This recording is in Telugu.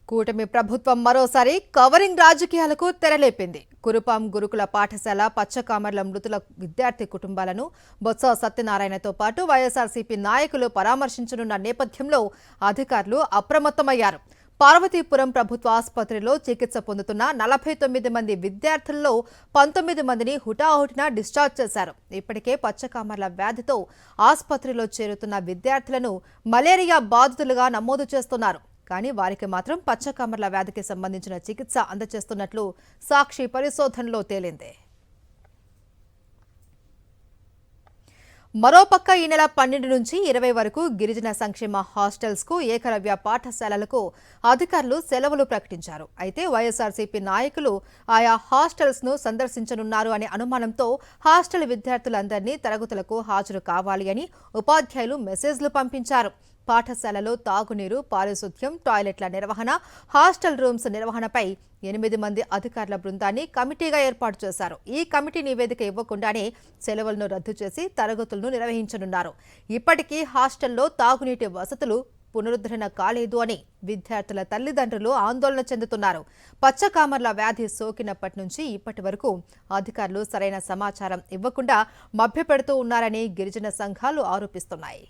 కూటమి ప్రభుత్వం మరోసారి కవరింగ్ రాజకీయాలకు తెరలేపింది. కురుపాం గురుకుల పాఠశాల పచ్చకామర్ల మృతుల విద్యార్థి కుటుంబాలను బొత్స సత్యనారాయణతో పాటు వైఎస్ఆర్సీపీ నాయకులు పరామర్శించనున్న నేపథ్యంలో అధికారులు అప్రమత్తమయ్యారు. పార్వతీపురం ప్రభుత్వ ఆసుపత్రిలో చికిత్స పొందుతున్న 49 మంది విద్యార్థుల్లో 19 మందిని హుటాహుటిన డిశ్చార్జ్ చేశారు. ఇప్పటికే పచ్చకామర్ల వ్యాధితో ఆసుపత్రిలో చేరుతున్న విద్యార్థులను మలేరియా బాధితులుగా నమోదు చేస్తున్నారు. కానీ వారికి మాత్రం పచ్చకామర్ల వ్యాధికి సంబంధించిన చికిత్స అందజేస్తున్నట్లు సాక్షి పరిశోధనలో తేలింది. మరోపక్క ఈ నెల 12 నుంచి 20 వరకు గిరిజన సంక్షేమ హాస్టల్స్ కు ఏకలవ్య పాఠశాలలకు అధికారులు సెలవులు ప్రకటించారు. అయితే వైఎస్ఆర్సీపీ నాయకులు ఆయా హాస్టల్స్ ను సందర్శించనున్నారు అనే అనుమానంతో హాస్టల్ విద్యార్థులందరినీ తరగతులకు హాజరు కావాలి అని ఉపాధ్యాయులు మెసేజ్లు పంపించారు. పాఠశాలలో తాగునీరు, పారిశుద్ధ్యం, టాయిలెట్ల నిర్వహణ, హాస్టల్ రూమ్స్ నిర్వహణపై 8 మంది అధికారుల బృందాన్ని కమిటీగా ఏర్పాటు చేశారు. ఈ కమిటీ నివేదిక ఇవ్వకుండానే సెలవులను రద్దు చేసి తరగతులను నిర్వహించనున్నారు. ఇప్పటికీ హాస్టల్లో తాగునీటి వసతులు పునరుద్ధరణ కాలేదు అని విద్యార్థుల తల్లిదండ్రులు ఆందోళన చెందుతున్నారు. పచ్చకామర్ల వ్యాధి సోకినప్పటి నుంచి ఇప్పటి వరకు అధికారులు సరైన సమాచారం ఇవ్వకుండా మభ్యపెడుతూ ఉన్నారని గిరిజన సంఘాలు ఆరోపిస్తున్నాయి.